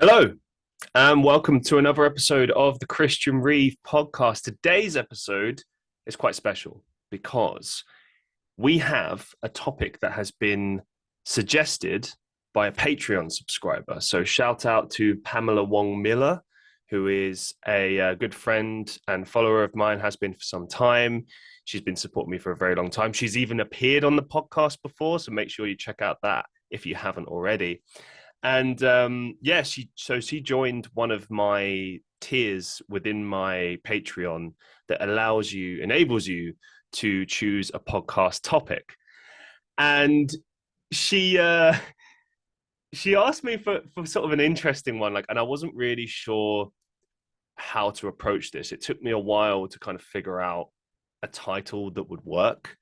Hello, and welcome to another episode of the Christian Reeve podcast. Today's episode is quite special because we have a topic that has been suggested by a Patreon subscriber. So, shout out to Pamela Wong Miller, who is a good friend and follower of mine, has been for some time. She's been supporting me for a very long time. She's even appeared on the podcast before, so make sure you check out that if you haven't already. And yeah, she joined one of my tiers within my Patreon that enables you to choose a podcast topic. And she she asked me for sort of an interesting one, and I wasn't really sure how to approach this. It took me a while to kind of figure out a title that would work,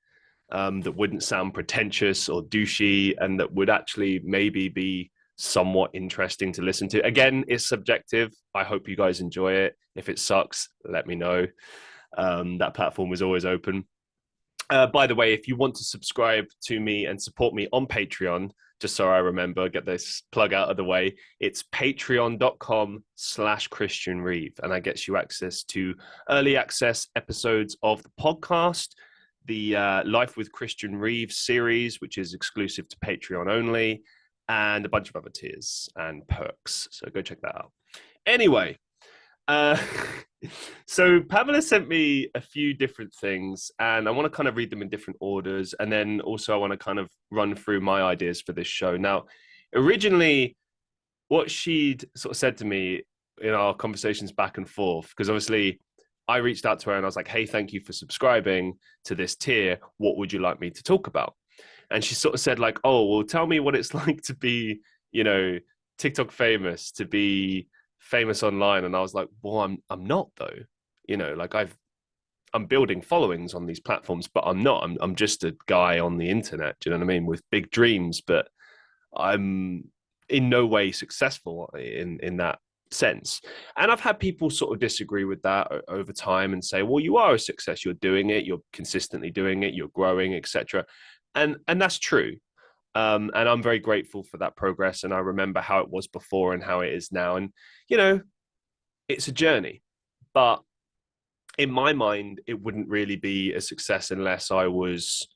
that wouldn't sound pretentious or douchey, and that would actually maybe be somewhat interesting to listen to. Again, it's subjective. I hope you guys enjoy it. If it sucks, let me know. That platform is always open. By the way, if you want to subscribe to me and support me on Patreon, just so I remember, get this plug out of the way, it's patreon.com/Christian Reeve. And that gets you access to early access episodes of the podcast, the Life with Christian Reeve series, which is exclusive to Patreon only, and a bunch of other tiers and perks. So go check that out. Anyway, uh, so Pamela sent me a few different things, and I want to kind of read them in different orders. And then also I want to kind of run through my ideas for this show. Now, originally, what she'd sort of said to me in our conversations back and forth, because obviously I reached out to her and I was like, hey, thank you for subscribing to this tier. What would you like me to talk about? And she sort of said like, oh, well, tell me what it's like to be, TikTok famous, to be famous online. And I was like, well, I'm not though. I'm building followings on these platforms, but I'm not. I'm just a guy on the internet, do you know what I mean, with big dreams, but I'm in no way successful in that sense. And I've had people sort of disagree with that over time and say, well, you are a success, you're doing it, you're consistently doing it, you're growing, etc. And that's true. And I'm very grateful for that progress. And I remember how it was before and how it is now. And, it's a journey. But in my mind, it wouldn't really be a success unless I was,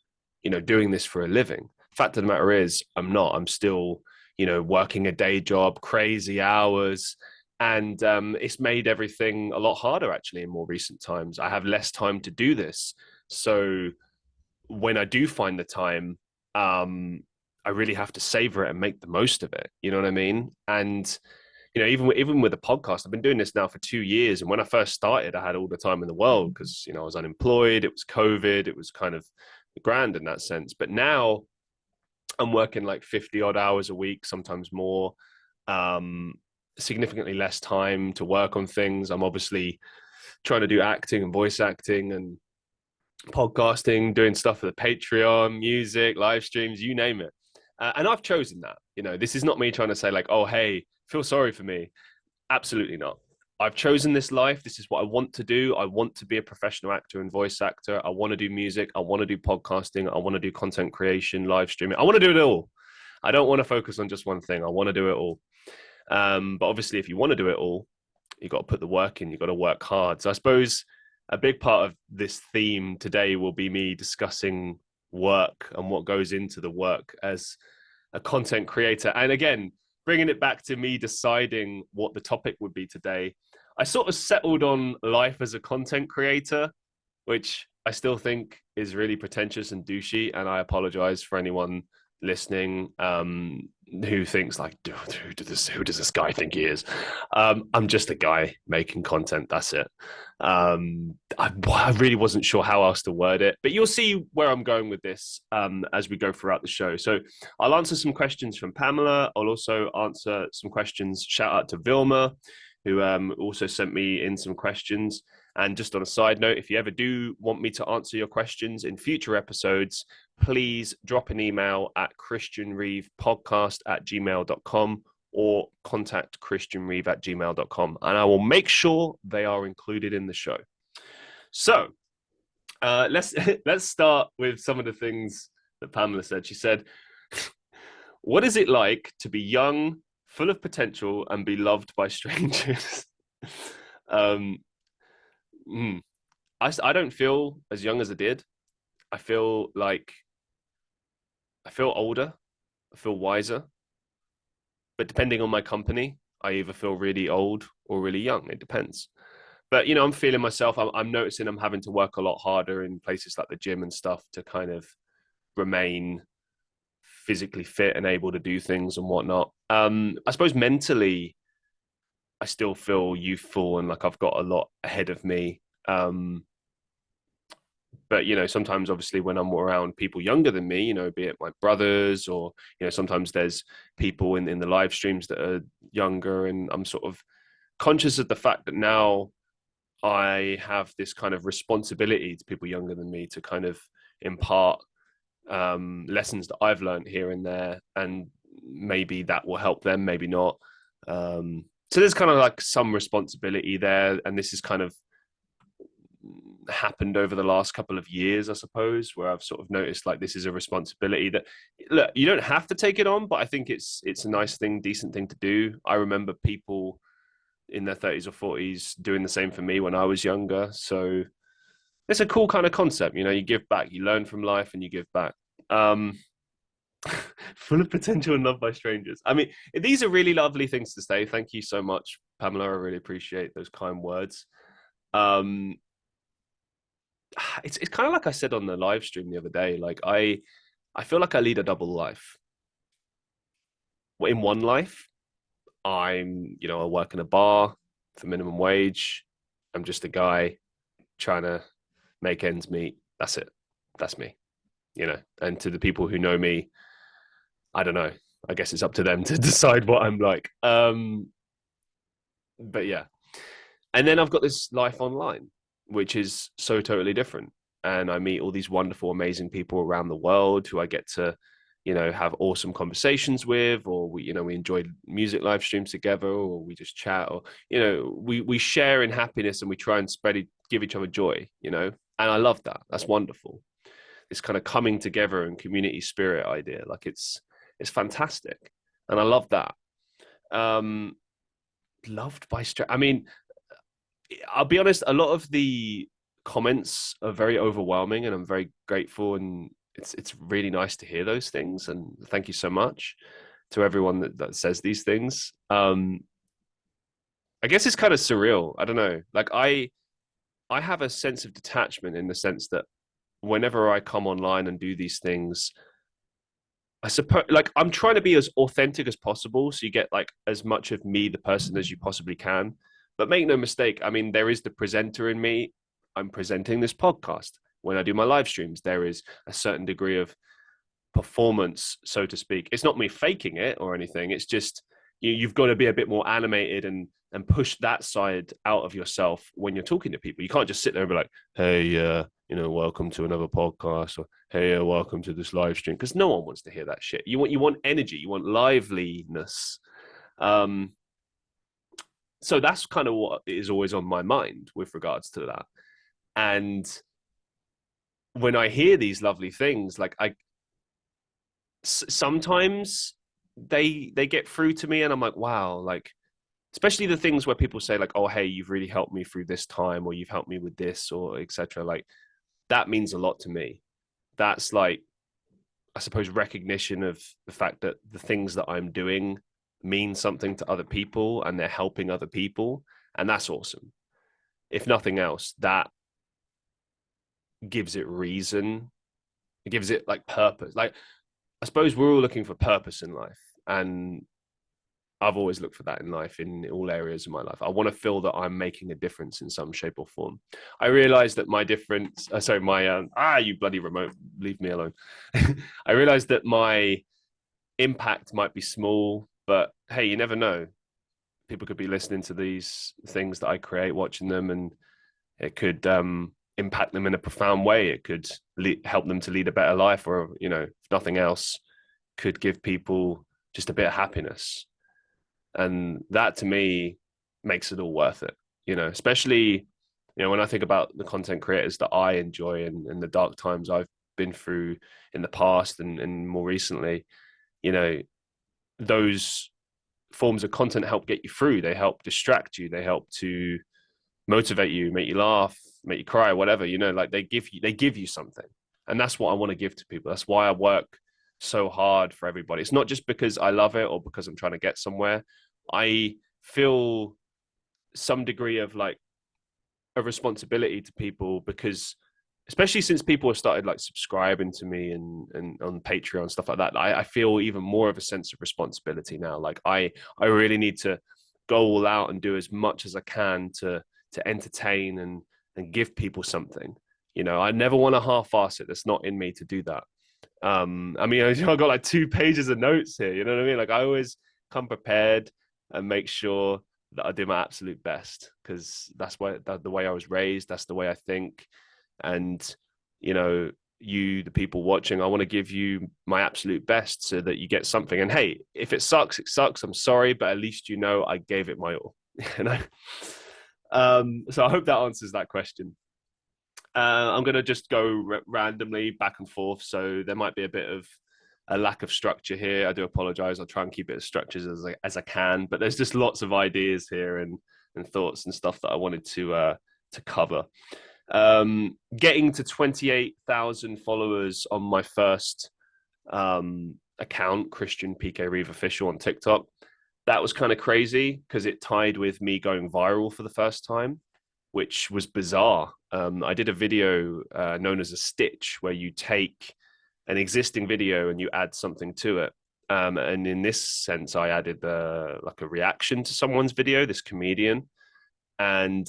doing this for a living. Fact of the matter is, I'm not. I'm still, working a day job, crazy hours. And it's made everything a lot harder, actually, in more recent times. I have less time to do this. So when I do find the time, I really have to savor it and make the most of it. You know what I mean? And even with the podcast, I've been doing this now for 2 years. And when I first started, I had all the time in the world because I was unemployed. It was COVID. It was kind of grand in that sense. But now I'm working like 50 odd hours a week, sometimes more. Significantly less time to work on things. I'm obviously trying to do acting and voice acting and podcasting, doing stuff for the Patreon, music, live streams, you name it. And I've chosen that. This is not me trying to say like, oh, hey, feel sorry for me. Absolutely not. I've chosen this life. This is what I want to do. I want to be a professional actor and voice actor. I want to do music. I want to do podcasting. I want to do content creation, live streaming. I want to do it all. I don't want to focus on just one thing. I want to do it all. But obviously, if you want to do it all, you've got to put the work in. You've got to work hard. So I suppose a big part of this theme today will be me discussing work and what goes into the work as a content creator. And again, bringing it back to me deciding what the topic would be today, I sort of settled on life as a content creator, which I still think is really pretentious and douchey. And I apologize for anyone listening who thinks like, who does this guy think he is? I'm just a guy making content. That's it. I really wasn't sure how else to word it, but you'll see where I'm going with this as we go throughout the show. So I'll answer some questions from Pamela. I'll also answer some questions. Shout out to Vilma, who also sent me in some questions. And just on a side note, if you ever do want me to answer your questions in future episodes, please drop an email at christianreevepodcast@gmail.com or contact christianreeve@gmail.com, and I will make sure they are included in the show. So let's start with some of the things that Pamela said. She said, what is it like to be young, full of potential and be loved by strangers. um, mm, I don't feel as young as I did. I feel like I feel older. I feel wiser. But depending on my company, I either feel really old or really young. It depends. But I'm feeling myself. I'm noticing I'm having to work a lot harder in places like the gym and stuff to kind of remain physically fit and able to do things and whatnot. I suppose mentally, I still feel youthful and like I've got a lot ahead of me. But sometimes obviously when I'm around people younger than me, be it my brothers or sometimes there's people in the live streams that are younger, and I'm sort of conscious of the fact that now I have this kind of responsibility to people younger than me to kind of impart lessons that I've learned here and there, and maybe that will help them, maybe not. So there's kind of like some responsibility there, and this is kind of happened over the last couple of years, I suppose, where I've sort of noticed like this is a responsibility that, look, you don't have to take it on, but I think it's a nice thing, decent thing to do. I remember people in their 30s or 40s doing the same for me when I was younger. So it's a cool kind of concept. You give back, you learn from life and you give back. Um, Full of potential and loved by strangers. I mean, these are really lovely things to say. Thank you so much, Pamela. I really appreciate those kind words. Um, it's kind of like I said on the live stream the other day. Like I feel like I lead a double life. In one life, I work in a bar for minimum wage. I'm just a guy trying to make ends meet. That's it. That's me. And to the people who know me, I don't know. I guess it's up to them to decide what I'm like. But yeah. And then I've got this life online, which is so totally different. And I meet all these wonderful, amazing people around the world who I get to, have awesome conversations with, or we enjoy music live streams together, or we just chat, or, we share in happiness and we try and give each other joy, and I love that. That's wonderful. This kind of coming together and community spirit idea. Like it's fantastic. And I love that. Um, Loved by I mean, I'll be honest, a lot of the comments are very overwhelming and I'm very grateful, and it's really nice to hear those things, and thank you so much to everyone that says these things. I guess it's kind of surreal. I don't know. Like I have a sense of detachment in the sense that whenever I come online and do these things, I suppose like I'm trying to be as authentic as possible, so you get like as much of me, the person, as you possibly can. But make no mistake, I mean, there is the presenter in me. I'm presenting this podcast. When I do my live streams, there is a certain degree of performance, so to speak. It's not me faking it or anything. It's just you've got to be a bit more animated and push that side out of yourself when you're talking to people. You can't just sit there and be like, hey, welcome to another podcast, or hey, welcome to this live stream, because no one wants to hear that shit. You want energy, you want liveliness. So that's kind of what is always on my mind with regards to that. And when I hear these lovely things, like sometimes they get through to me and I'm like, wow, like especially the things where people say like, oh, hey, you've really helped me through this time, or you've helped me with this, or etc. Like that means a lot to me. That's like, I suppose, recognition of the fact that the things that I'm doing mean something to other people and they're helping other people. And that's awesome. If nothing else, that gives it reason. It gives it like purpose. Like, I suppose we're all looking for purpose in life. And I've always looked for that in life, in all areas of my life. I want to feel that I'm making a difference in some shape or form. I realized that my difference, you bloody remote, leave me alone. I realized that my impact might be small, but hey, you never know. People could be listening to these things that I create, watching them, and it could impact them in a profound way. It could help them to lead a better life, or, if nothing else, could give people just a bit of happiness. And that to me makes it all worth it, especially, when I think about the content creators that I enjoy, and the dark times I've been through in the past and more recently, those forms of content help get you through. They help distract you. They help to motivate you, make you laugh, make you cry, whatever, like they give you something. And that's what I want to give to people. That's why I work so hard for everybody. It's not just because I love it or because I'm trying to get somewhere. I feel some degree of like a responsibility to people, because especially since people have started like subscribing to me and on Patreon, stuff like that, I feel even more of a sense of responsibility now. Like I really need to go all out and do as much as I can to entertain and give people something. I never want to half-ass it. That's not in me to do that. I mean, I've got like 2 pages of notes here. You know what I mean? Like I always come prepared and make sure that I do my absolute best, because that's the way I was raised. That's the way I think. And, the people watching, I want to give you my absolute best so that you get something. And hey, if it sucks, it sucks. I'm sorry, but at least I gave it my all. So I hope that answers that question. I'm going to just go randomly back and forth. So there might be a bit of a lack of structure here. I do apologize. I'll try and keep it as structured as I can. But there's just lots of ideas here and thoughts and stuff that I wanted to cover. Getting to 28,000 followers on my first account, Christian PK Reeve Official on TikTok. That was kind of crazy because it tied with me going viral for the first time, which was bizarre. I did a video known as a stitch, where you take an existing video and you add something to it. And in this sense, I added like a reaction to someone's video, this comedian, and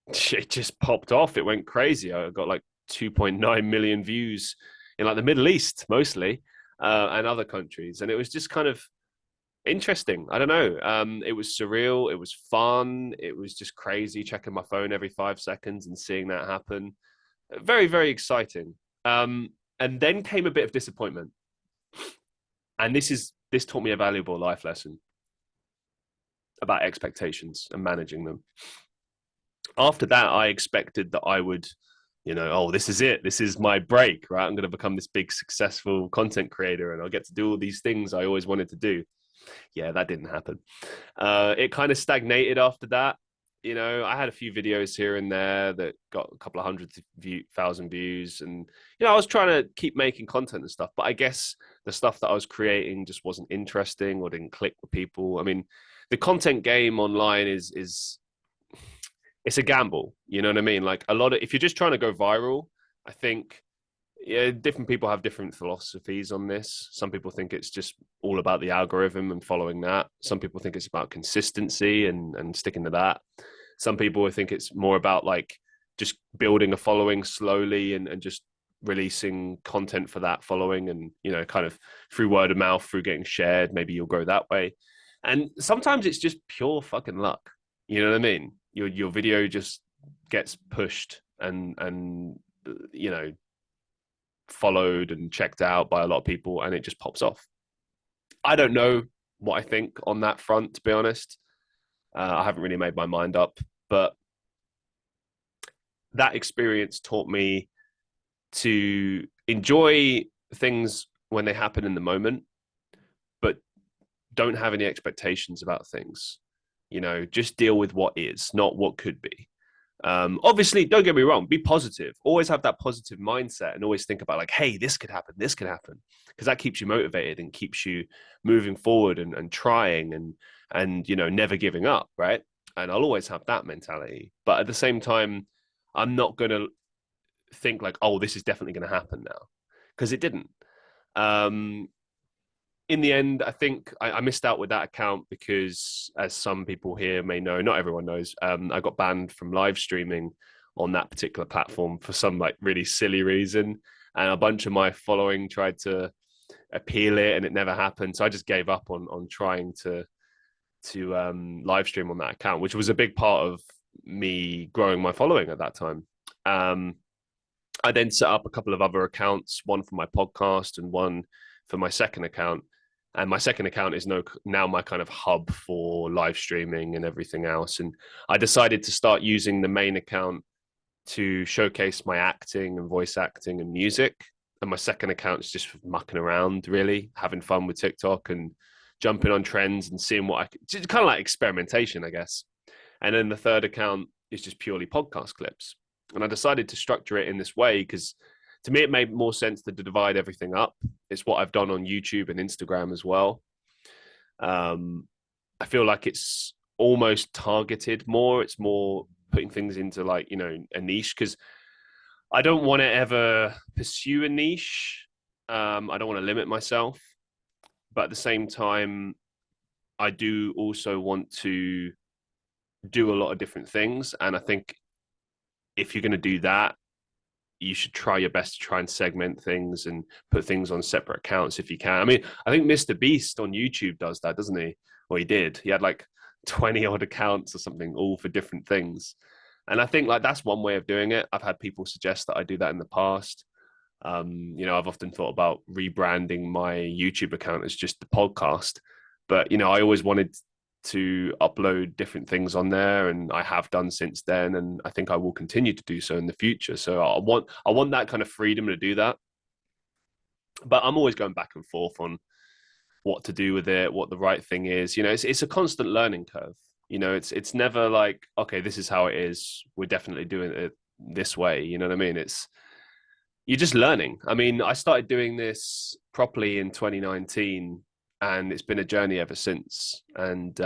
it just popped off. It went crazy. I got like 2.9 million views in like the Middle East mostly, and other countries. And it was just kind of interesting. I don't know. It was surreal. It was fun. It was just crazy, checking my phone every 5 seconds and seeing that happen. Very, very exciting. And then came a bit of disappointment. And this taught me a valuable life lesson about expectations and managing them. After that, I expected that I would, oh, this is it. This is my break, right? I'm going to become this big, successful content creator and I'll get to do all these things I always wanted to do. Yeah, that didn't happen. It kind of stagnated after that. I had a few videos here and there that got a couple of 100,000 views. And, I was trying to keep making content and stuff. But I guess the stuff that I was creating just wasn't interesting or didn't click with people. I mean, the content game online is it's a gamble. You know what I mean? Like if you're just trying to go viral, I think different people have different philosophies on this. Some people think it's just all about the algorithm and following that. Some people think it's about consistency and sticking to that. Some people think it's more about like just building a following slowly and just releasing content for that following, and kind of through word of mouth, through getting shared, maybe you'll go that way. And sometimes it's just pure fucking luck. You know what I mean? Your video just gets pushed and followed and checked out by a lot of people, and it just pops off. I don't know what I think on that front, to be honest. I haven't really made my mind up, but that experience taught me to enjoy things when they happen in the moment, but don't have any expectations about things. Just deal with what is, not what could be. Obviously, don't get me wrong, be positive. Always have that positive mindset and always think about like, hey, this could happen, because that keeps you motivated and keeps you moving forward and trying and never giving up, right? And I'll always have that mentality. But at the same time, I'm not going to think like, oh, this is definitely going to happen now, because it didn't. In the end, I think I missed out with that account because, as some people here may know, not everyone knows, I got banned from live streaming on that particular platform for some like really silly reason. And a bunch of my following tried to appeal it and it never happened. So I just gave up on trying to live stream on that account, which was a big part of me growing my following at that time. I then set up a couple of other accounts, one for my podcast and one for my second account. And my second account is now my kind of hub for live streaming and everything else. And I decided to start using the main account to showcase my acting and voice acting and music. And my second account is just mucking around, really, having fun with TikTok and jumping on trends and seeing what I could, just kind of like experimentation, I guess. And then the third account is just purely podcast clips. And I decided to structure it in this way because to me, it made more sense to divide everything up. It's what I've done on YouTube and Instagram as well. I feel like it's almost targeted more. It's more putting things into like, a niche because I don't want to ever pursue a niche. I don't want to limit myself. But at the same time, I do also want to do a lot of different things. And I think if you're going to do that, you should try your best to try and segment things and put things on separate accounts if you can. I mean, I think Mr. Beast on YouTube does that, doesn't he? Or he did. He had like 20 odd accounts or something, all for different things. And I think like that's one way of doing it. I've had people suggest that I do that in the past. I've often thought about rebranding my YouTube account as just the podcast, but I always wanted to upload different things on there, and I have done since then, and I think I will continue to do so in the future. So I want that kind of freedom to do that, but I'm always going back and forth on what to do with it, what the right thing is. It's a constant learning curve. It's never like, okay, this is how it is, we're definitely doing it this way. You know what I mean? You're just learning. I mean, I started doing this properly in 2019, and it's been a journey ever since. And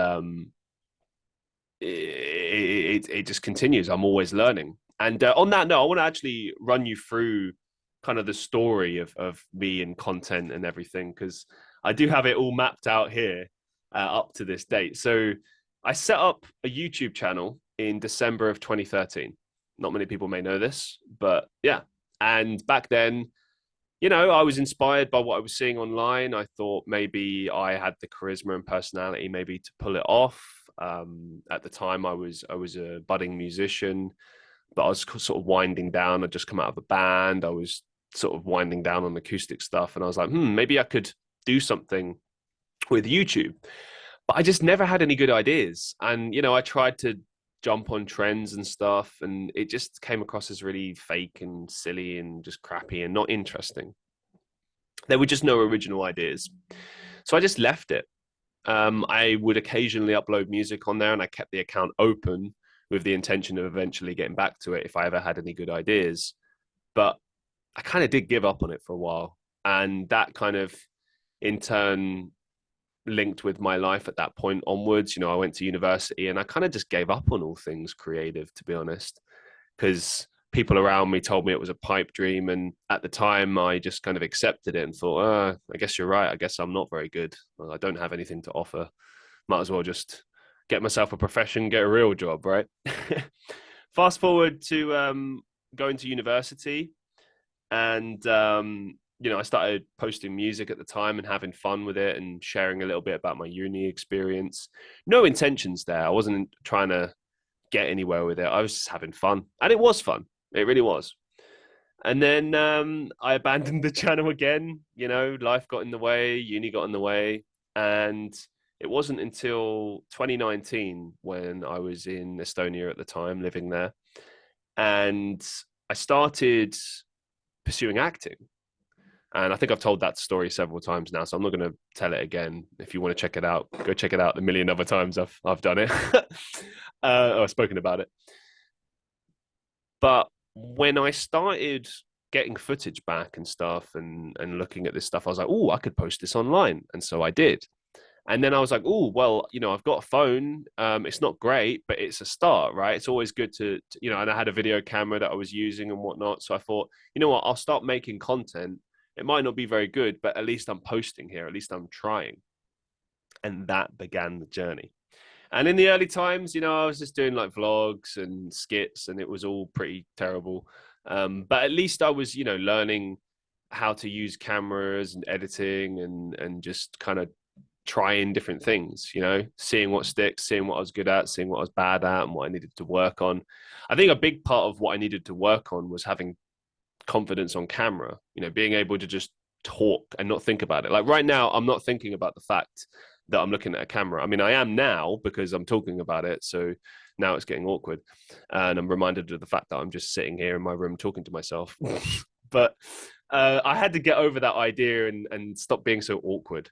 it just continues. I'm always learning. And on that note, I want to actually run you through kind of the story of me and content and everything, because I do have it all mapped out here up to this date. So I set up a YouTube channel in December of 2013. Not many people may know this, but yeah. And back then, I was inspired by what I was seeing online. I thought maybe I had the charisma and personality maybe to pull it off. At the time, I was a budding musician, but I was sort of winding down. I'd just come out of a band. I was sort of winding down on acoustic stuff. And I was like, maybe I could do something with YouTube. But I just never had any good ideas. And, I tried to jump on trends and stuff, and it just came across as really fake and silly and just crappy and not interesting. There were just no original ideas. So I just left it. I would occasionally upload music on there, and I kept the account open with the intention of eventually getting back to it if I ever had any good ideas. But I kind of did give up on it for a while. And that kind of, in turn, linked with my life at that point onwards. I went to university, and I kind of just gave up on all things creative, to be honest, because people around me told me it was a pipe dream. And at the time, I just kind of accepted it and thought, I guess you're right. I guess I'm not very good. Well, I don't have anything to offer. Might as well just get myself a profession, get a real job, right? Fast forward to going to university, and I started posting music at the time and having fun with it and sharing a little bit about my uni experience. No intentions there. I wasn't trying to get anywhere with it. I was just having fun, and it was fun. It really was. And then I abandoned the channel again. Life got in the way, uni got in the way. And it wasn't until 2019 when I was in Estonia at the time, living there. And I started pursuing acting. And I think I've told that story several times now, so I'm not going to tell it again. If you want to check it out, go check it out the million other times I've done it. I've spoken about it. But when I started getting footage back and stuff and looking at this stuff, I was like, oh, I could post this online. And so I did. And then I was like, oh, well, I've got a phone. It's not great, but it's a start, right? It's always good to, and I had a video camera that I was using and whatnot. So I thought, you know what, I'll start making content. It might not be very good, but at least I'm posting here. At least I'm trying. And that began the journey. And in the early times, I was just doing like vlogs and skits, and it was all pretty terrible. But at least I was, learning how to use cameras and editing and just kind of trying different things, seeing what sticks, seeing what I was good at, seeing what I was bad at, and what I needed to work on. I think a big part of what I needed to work on was having confidence on camera, being able to just talk and not think about it. Like right now, I'm not thinking about the fact that I'm looking at a camera. I mean, I am now because I'm talking about it. So now it's getting awkward. And I'm reminded of the fact that I'm just sitting here in my room talking to myself. But I had to get over that idea and stop being so awkward.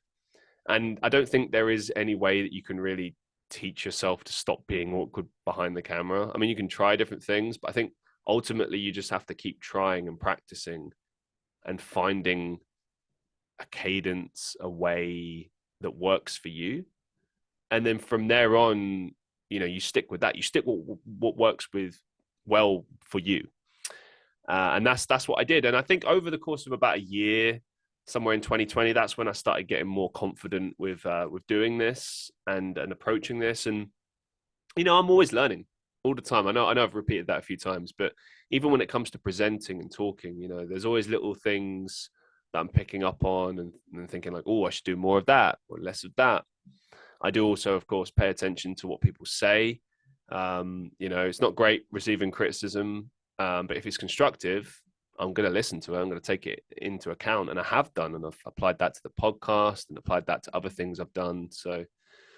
And I don't think there is any way that you can really teach yourself to stop being awkward behind the camera. I mean, you can try different things, but I think ultimately you just have to keep trying and practicing and finding a cadence, a way that works for you. And then from there on, you stick with that. You stick what works with well for you. And that's what I did. And I think over the course of about a year, somewhere in 2020, that's when I started getting more confident with doing this and approaching this. And I'm always learning all the time. I know I've repeated that a few times, but even when it comes to presenting and talking, there's always little things that I'm picking up on and thinking like, oh, I should do more of that or less of that. I do also, of course, pay attention to what people say. It's not great receiving criticism, but if it's constructive, I'm going to listen to it. I'm going to take it into account. And I have done, and I've applied that to the podcast and applied that to other things I've done. So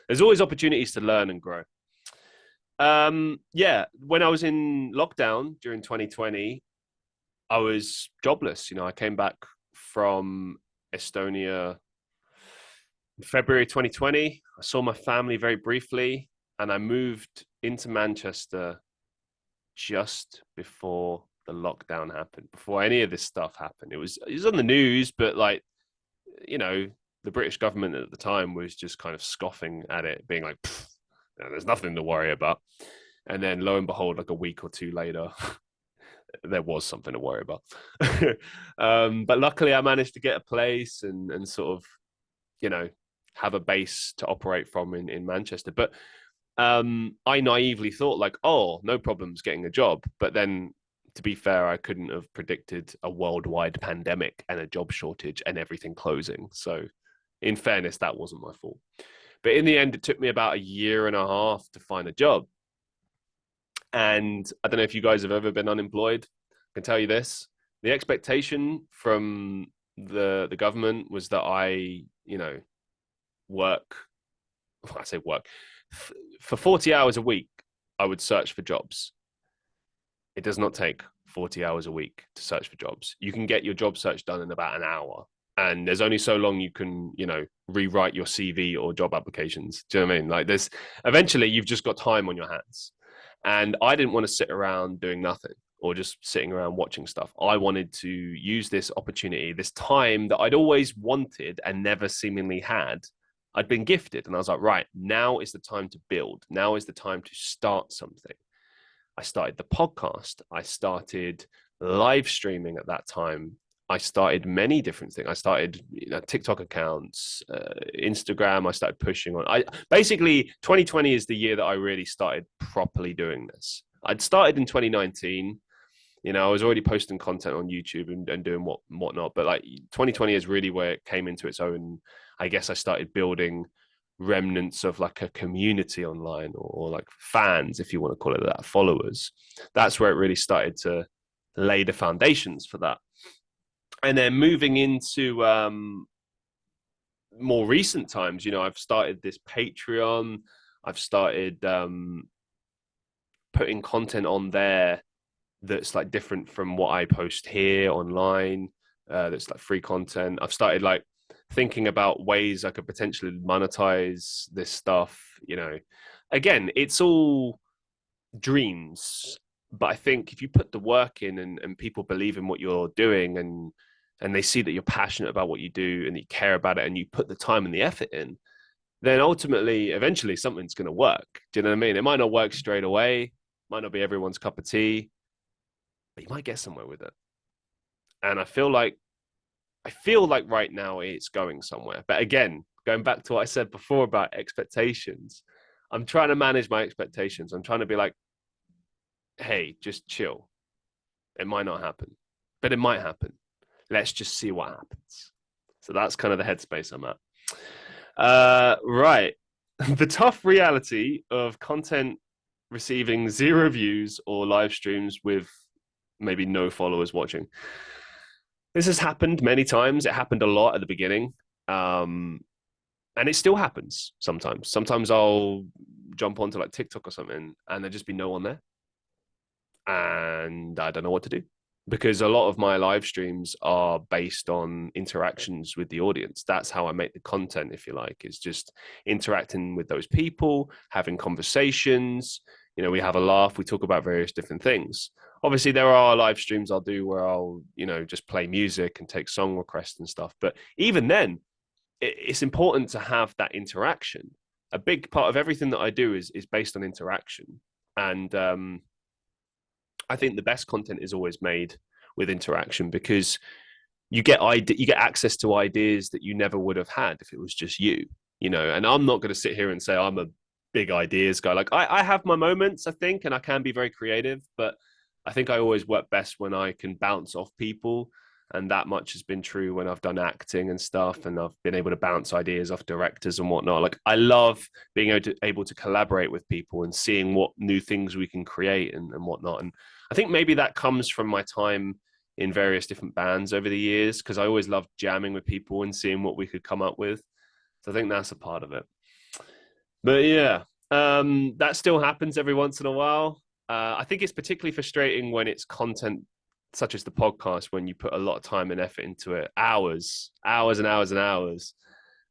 there's always opportunities to learn and grow. When I was in lockdown during 2020, I was jobless. I came back from Estonia in February 2020. I saw my family very briefly, and I moved into Manchester just before the lockdown happened, before any of this stuff happened. It was on the news, but the British government at the time was just kind of scoffing at it, being like, there's nothing to worry about. And then lo and behold, like a week or two later, there was something to worry about. But luckily I managed to get a place and sort of, have a base to operate from in Manchester. But I naively thought like, oh, no problems getting a job. But then, to be fair, I couldn't have predicted a worldwide pandemic and a job shortage and everything closing. So in fairness, that wasn't my fault. But in the end, it took me about a year and a half to find a job. And I don't know if you guys have ever been unemployed. I can tell you this. The expectation from the government was that I, work, I say work, for 40 hours a week, I would search for jobs. It does not take 40 hours a week to search for jobs. You can get your job search done in about an hour. And there's only so long you can, rewrite your CV or job applications. Do you know what I mean? Like eventually you've just got time on your hands. And I didn't want to sit around doing nothing or just sitting around watching stuff. I wanted to use this opportunity, this time that I'd always wanted and never seemingly had. I'd been gifted. And I was like, right, now is the time to build. Now is the time to start something. I started the podcast. I started live streaming at that time. I started many different things. I started TikTok accounts, Instagram. I started pushing on. Basically 2020 is the year that I really started properly doing this. I'd started in 2019. I was already posting content on YouTube and doing whatnot. But like 2020 is really where it came into its own. I guess I started building remnants of like a community online or like fans, if you want to call it that, followers. That's where it really started to lay the foundations for that. And then moving into more recent times, I've started this Patreon. I've started putting content on there that's like different from what I post here online. That's like free content. I've started like thinking about ways I could potentially monetize this stuff. Again, it's all dreams, but I think if you put the work in and people believe in what you're doing and they see that you're passionate about what you do and you care about it and you put the time and the effort in, then ultimately, eventually something's going to work. Do you know what I mean? It might not work straight away, might not be everyone's cup of tea, but you might get somewhere with it. And I feel like right now it's going somewhere. But again, going back to what I said before about expectations, I'm trying to manage my expectations. I'm trying to be like, hey, just chill. It might not happen, but it might happen. Let's just see what happens. So that's kind of the headspace I'm at. Right. The tough reality of content receiving 0 views or live streams with maybe no followers watching. This has happened many times. It happened a lot at the beginning. And it still happens sometimes. Sometimes I'll jump onto like TikTok or something and there'll just be no one there. And I don't know what to do. because a lot of my live streams are based on interactions with the audience. That's how I make the content, if you like, is just interacting with those people, having conversations. We have a laugh, we talk about various different things. Obviously, there are live streams I'll do where I'll, just play music and take song requests and stuff. But even then, it's important to have that interaction. A big part of everything that I do is based on interaction. And I think the best content is always made with interaction, because you get access to ideas that you never would have had if it was just you. And I'm not going to sit here and say I'm a big ideas guy. Like I have my moments, I think, and I can be very creative, but I think I always work best when I can bounce off people. And that much has been true when I've done acting and stuff, and I've been able to bounce ideas off directors and whatnot. Like I love being able to collaborate with people and seeing what new things we can create and whatnot. And I think maybe that comes from my time in various different bands over the years, because I always loved jamming with people and seeing what we could come up with. So I think that's a part of it. But yeah, that still happens every once in a while. I think it's particularly frustrating when it's content such as the podcast, when you put a lot of time and effort into it, hours and hours and hours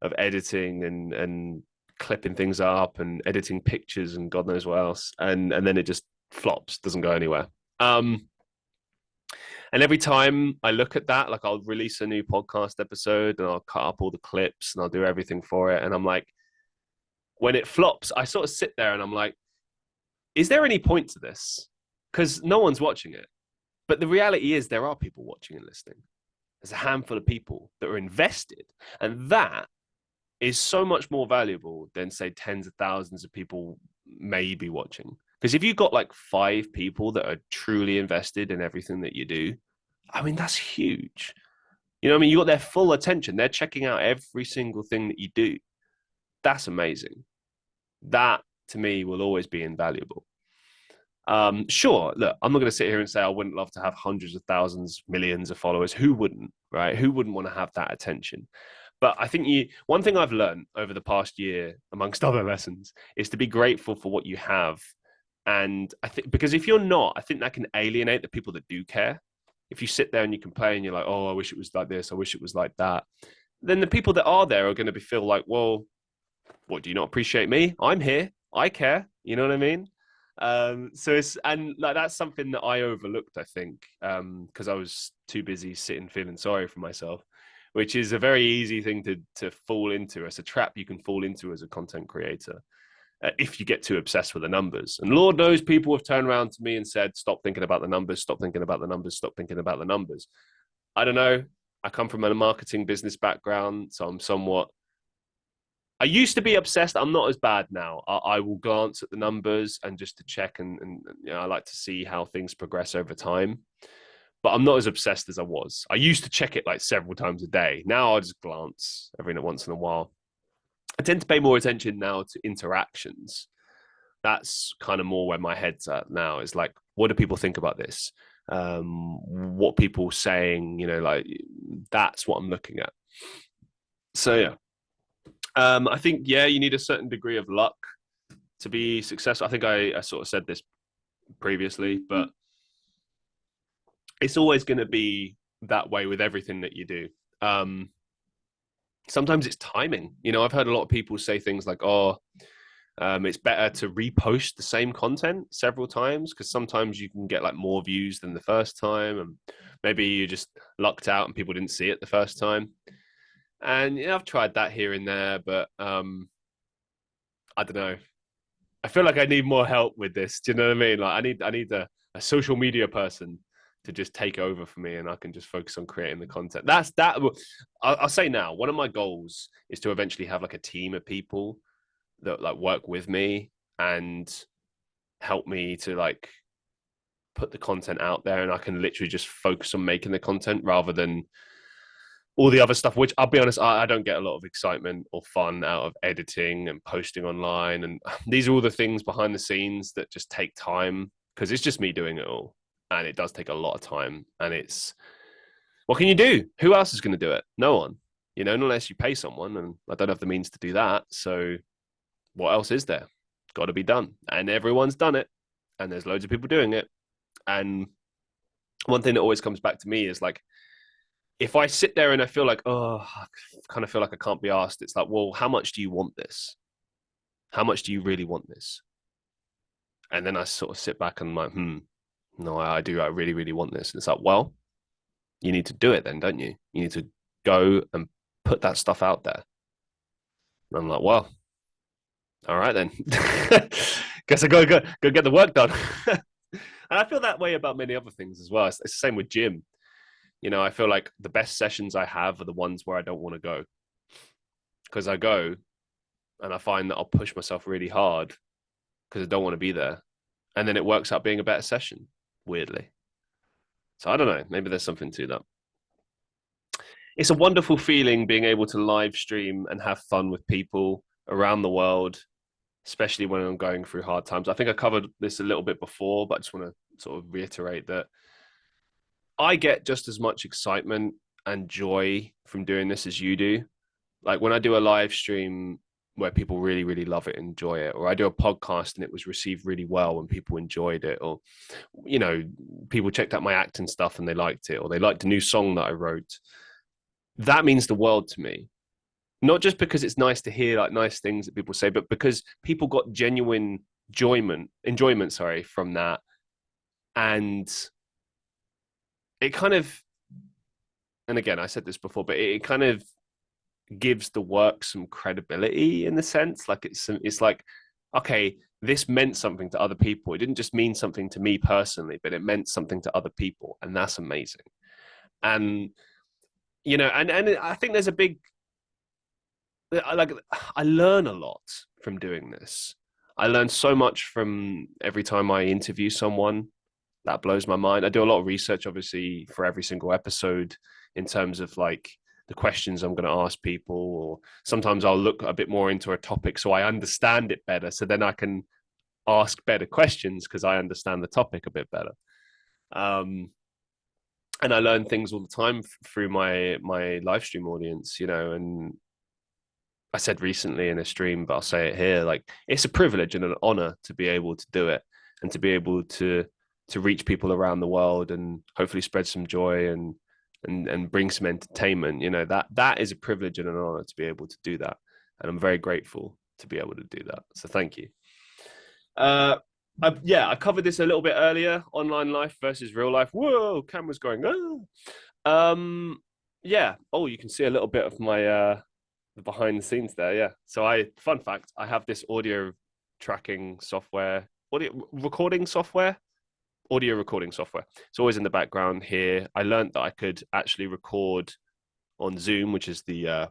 of editing and clipping things up and editing pictures and God knows what else, and then it just flops, doesn't go anywhere. And every time I look at that, like I'll release a new podcast episode and I'll cut up all the clips and I'll do everything for it, and I'm like, when it flops, I sort of sit there and I'm like, is there any point to this? Because no one's watching it. But the reality is, there are people watching and listening. There's a handful of people that are invested. And that is so much more valuable than, say, tens of thousands of people maybe watching. Because if you've got like 5 people that are truly invested in everything that you do, I mean, that's huge. What I mean? You got their full attention. They're checking out every single thing that you do. That's amazing. That to me will always be invaluable. Sure, look, I'm not going to sit here and say I wouldn't love to have hundreds of thousands, millions of followers. Who wouldn't, right? Who wouldn't want to have that attention? But I think one thing I've learned over the past year, amongst other lessons, is to be grateful for what you have. And I think, because if you're not, I think that can alienate the people that do care. If you sit there and you complain, you're like, oh, I wish it was like this, I wish it was like that. Then the people that are there are going to feel like, well, what, do you not appreciate me? I'm here. I care. You know what I mean? So it's, and like that's something that I overlooked, I think, because I was too busy sitting feeling sorry for myself, which is a very easy thing to fall into. It's a trap you can fall into as a content creator, if you get too obsessed with the numbers. And Lord knows people have turned around to me and said, stop thinking about the numbers, stop thinking about the numbers, stop thinking about the numbers. I don't know. I come from a marketing business background, so I'm somewhat, I used to be obsessed. I'm not as bad now. I will glance at the numbers and just to check, and I like to see how things progress over time. But I'm not as obsessed as I was. I used to check it like several times a day. Now I just glance every once in a while. I tend to pay more attention now to interactions. That's kind of more where my head's at now. Is like, what do people think about this? What people saying? Like that's what I'm looking at. So yeah. I think, yeah, you need a certain degree of luck to be successful. I think I sort of said this previously, but it's always going to be that way with everything that you do. Sometimes it's timing. I've heard a lot of people say things like, oh, it's better to repost the same content several times, because sometimes you can get like more views than the first time, and maybe you just lucked out and people didn't see it the first time. And I've tried that here and there, but I don't know. I feel like I need more help with this. Do you know what I mean? Like I need a social media person to just take over for me, and I can just focus on creating the content. That's that. I'll say now, one of my goals is to eventually have like a team of people that like work with me and help me to like put the content out there, and I can literally just focus on making the content rather than all the other stuff, which I'll be honest, I don't get a lot of excitement or fun out of editing and posting online. And these are all the things behind the scenes that just take time, because it's just me doing it all. And it does take a lot of time. And it's, what can you do? Who else is going to do it? No one, unless you pay someone. And I don't have the means to do that. So what else is there? Got to be done. And everyone's done it. And there's loads of people doing it. And one thing that always comes back to me is like, if I sit there and I feel like, oh, I kind of feel like I can't be asked, it's like, well, how much do you want this? How much do you really want this? And then I sort of sit back and I'm like, no, I do. I really, really want this. And it's like, well, you need to do it then, don't you? You need to go and put that stuff out there. And I'm like, well, all right then. Guess I go get the work done. And I feel that way about many other things as well. It's the same with gym. I feel like the best sessions I have are the ones where I don't want to go, because I go and I find that I'll push myself really hard because I don't want to be there. And then it works out being a better session, weirdly. So I don't know. Maybe there's something to that. It's a wonderful feeling being able to live stream and have fun with people around the world, especially when I'm going through hard times. I think I covered this a little bit before, but I just want to sort of reiterate that I get just as much excitement and joy from doing this as you do. Like when I do a live stream where people really, really love it, enjoy it, or I do a podcast and it was received really well and people enjoyed it, or, people checked out my acting stuff and they liked it, or they liked a new song that I wrote. That means the world to me. Not just because it's nice to hear like nice things that people say, but because people got genuine enjoyment, sorry, from that. And it kind of, and again, I said this before, but it kind of gives the work some credibility in the sense, like it's like, okay, this meant something to other people. It didn't just mean something to me personally, but it meant something to other people, and that's amazing. And and I think there's a big, like, I learn a lot from doing this. I learn so much from every time I interview someone. That blows my mind. I do a lot of research, obviously, for every single episode in terms of like the questions I'm going to ask people, or sometimes I'll look a bit more into a topic so I understand it better. So then I can ask better questions because I understand the topic a bit better. Um, and I learn things all the time through my live stream audience, and I said recently in a stream, but I'll say it here, like it's a privilege and an honor to be able to do it and to be able to reach people around the world and hopefully spread some joy and bring some entertainment. That is a privilege and an honor to be able to do that. And I'm very grateful to be able to do that. So thank you. I covered this a little bit earlier. Online life versus real life. Whoa, camera's going. Oh. Yeah. Oh, you can see a little bit of my the behind the scenes there. Yeah. So fun fact, I have this audio tracking software, audio recording software. It's always in the background here. I learned that I could actually record on Zoom, which is the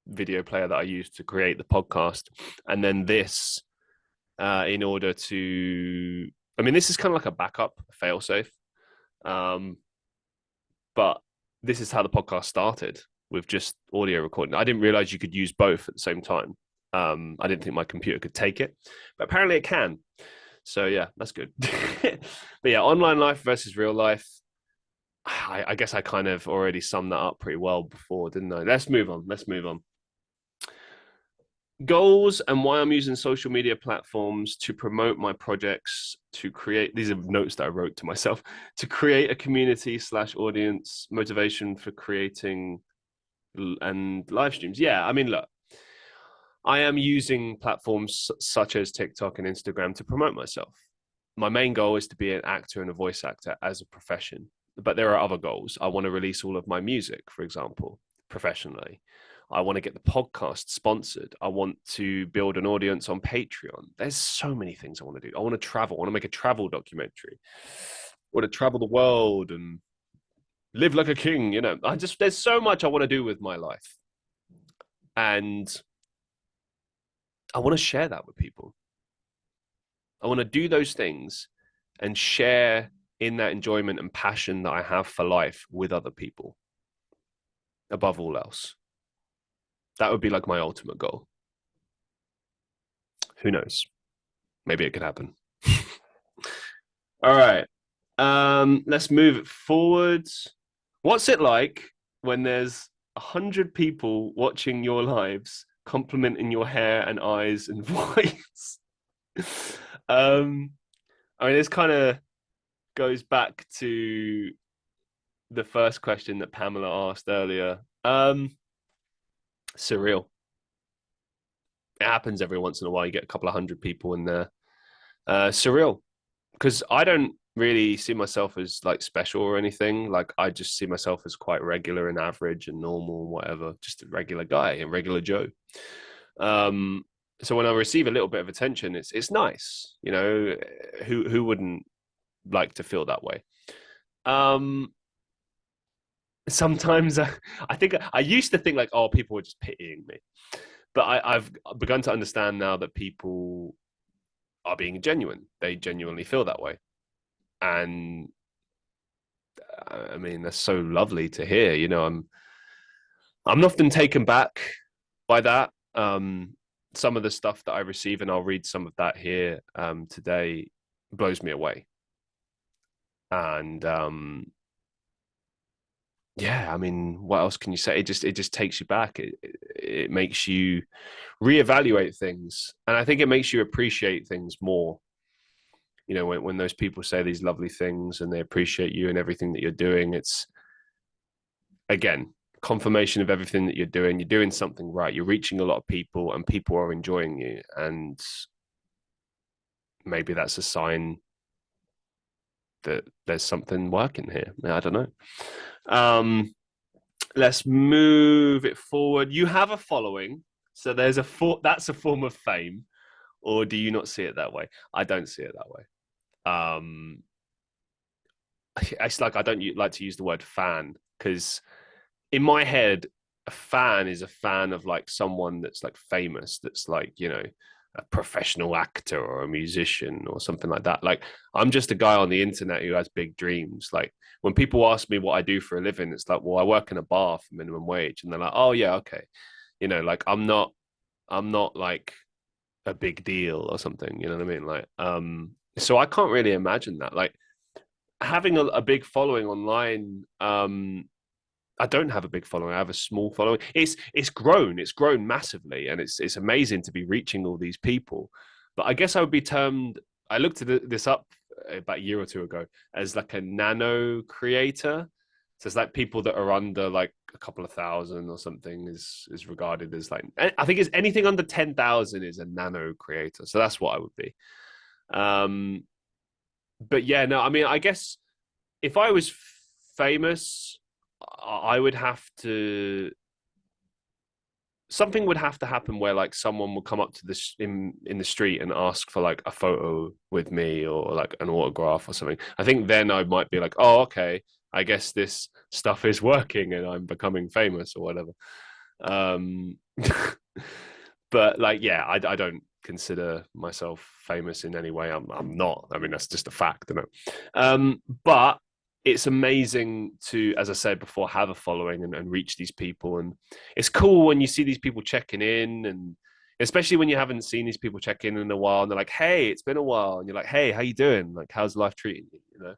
video player that I use to create the podcast, and then this in order to. I mean, this is kind of like a backup, a failsafe. But this is how the podcast started, with just audio recording. I didn't realize you could use both at the same time. I didn't think my computer could take it, but apparently it can. So yeah, that's good. But yeah, online life versus real life. I guess I kind of already summed that up pretty well before, didn't I? Let's move on. Goals and why I'm using social media platforms to promote my projects, to create, these are notes that I wrote to myself, to create a community/audience, motivation for creating and live streams. Yeah, I mean, look, I am using platforms such as TikTok and Instagram to promote myself. My main goal is to be an actor and a voice actor as a profession, but there are other goals. I want to release all of my music, for example, professionally. I want to get the podcast sponsored. I want to build an audience on Patreon. There's so many things I want to do. I want to travel. I want to make a travel documentary. I want to travel the world and live like a king. There's so much I want to do with my life. And I want to share that with people. I want to do those things and share in that enjoyment and passion that I have for life with other people, above all else. That would be like my ultimate goal. Who knows? Maybe it could happen. All right. Let's move it forward. What's it like when there's 100 people watching your lives, complimenting your hair and eyes and voice? I mean, this kind of goes back to the first question that Pamela asked earlier. Surreal. It happens every once in a while. You get a couple of hundred people in there. Surreal, because I don't really see myself as like special or anything. Like I just see myself as quite regular and average and normal and whatever, just a regular guy, a regular Joe. Um, so when I receive a little bit of attention, it's nice. You know, who wouldn't like to feel that way? Um, Sometimes I think I used to think like, oh, people were just pitying me, but I've begun to understand now that people are being genuine. They genuinely feel that way, and I mean that's so lovely to hear. You know, I'm often taken back by that. Some of the stuff that I receive, and I'll read some of that here today, blows me away. And yeah, I mean, what else can you say? It just takes you back. It makes you reevaluate things, and I think it makes you appreciate things more. You know, when those people say these lovely things and they appreciate you and everything that you're doing, it's again confirmation of everything that you're doing. You're doing something right. You're reaching a lot of people, and people are enjoying you. And maybe that's a sign that there's something working here. I don't know. Um, let's move it forward. You have a following, so that's a form of fame, or do you not see it that way? I don't see it that way. Um, it's like I don't like to use the word fan because in my head, a fan is a fan of like someone that's like famous, that's like, you know, a professional actor or a musician or something like that. Like I'm just a guy on the internet who has big dreams. Like when people ask me what I do for a living, it's like, well, I work in a bar for minimum wage, and they're like, oh yeah, okay, you know, like I'm not like a big deal or something. You know what I mean? Like, so I can't really imagine that. Like having a big following online. I don't have a big following. I have a small following. It's grown. It's grown massively, and it's amazing to be reaching all these people. But I guess I would be termed. I looked at this up about a year or two ago as like a nano creator. So it's like people that are under like a couple of thousand or something is regarded as like. I think it's anything under 10,000 is a nano creator. So that's what I would be. Um, but yeah, no. I mean, I guess if I was famous, I would have to something would have to happen where like someone would come up to this in the street and ask for like a photo with me or like an autograph or something. I think then I might be like, oh, okay, I guess this stuff is working and I'm becoming famous or whatever. Um, but like, yeah, I don't consider myself famous in any way. I'm not. I mean, that's just a fact, you know. But it's amazing to, as I said before, have a following and reach these people. And it's cool when you see these people checking in, and especially when you haven't seen these people check in a while, and they're like, "Hey, it's been a while," and you're like, "Hey, how you doing? Like, how's life treating you?" You know.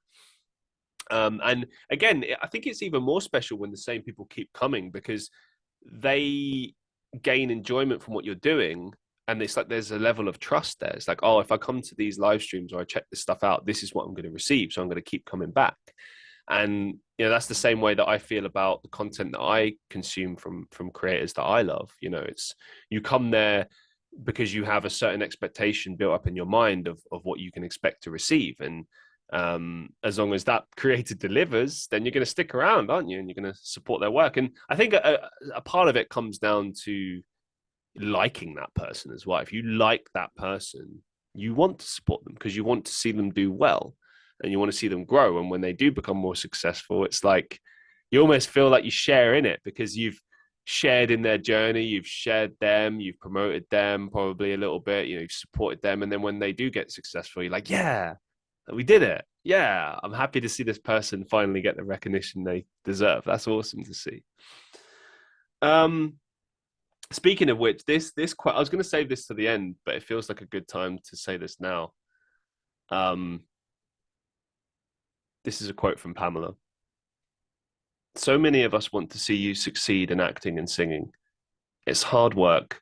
And again, I think it's even more special when the same people keep coming because they gain enjoyment from what you're doing. And it's like there's a level of trust there. It's like, oh, if I come to these live streams or I check this stuff out, this is what I'm going to receive. So I'm going to keep coming back. And you know, that's the same way that I feel about the content that I consume from creators that I love. You know, it's you come there because you have a certain expectation built up in your mind of what you can expect to receive. And as long as that creator delivers, then you're going to stick around, aren't you? And you're going to support their work. And I think a part of it comes down to liking that person as well. If you like that person, you want to support them because you want to see them do well and you want to see them grow. And when they do become more successful, it's like you almost feel like you share in it because you've shared in their journey, you've shared them, you've promoted them probably a little bit, you know, you've supported them. And then when they do get successful, you're like, yeah, we did it. Yeah, I'm happy to see this person finally get the recognition they deserve. That's awesome to see. Um, Speaking of which, this quite I was going to save this to the end, but it feels like a good time to say this now. Um, this is a quote from Pamela. So many of us want to see you succeed in acting and singing. It's hard work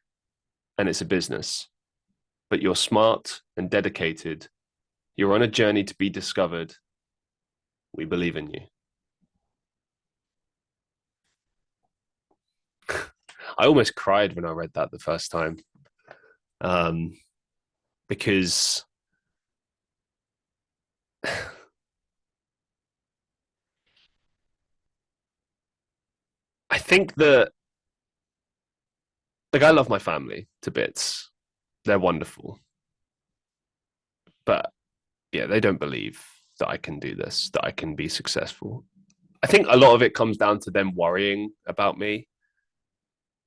and it's a business, but you're smart and dedicated. You're on a journey to be discovered. We believe in you. I almost cried when I read that the first time, um, because I think that, like, I love my family to bits. They're wonderful, but yeah, they don't believe that I can do this, that I can be successful. I think a lot of it comes down to them worrying about me,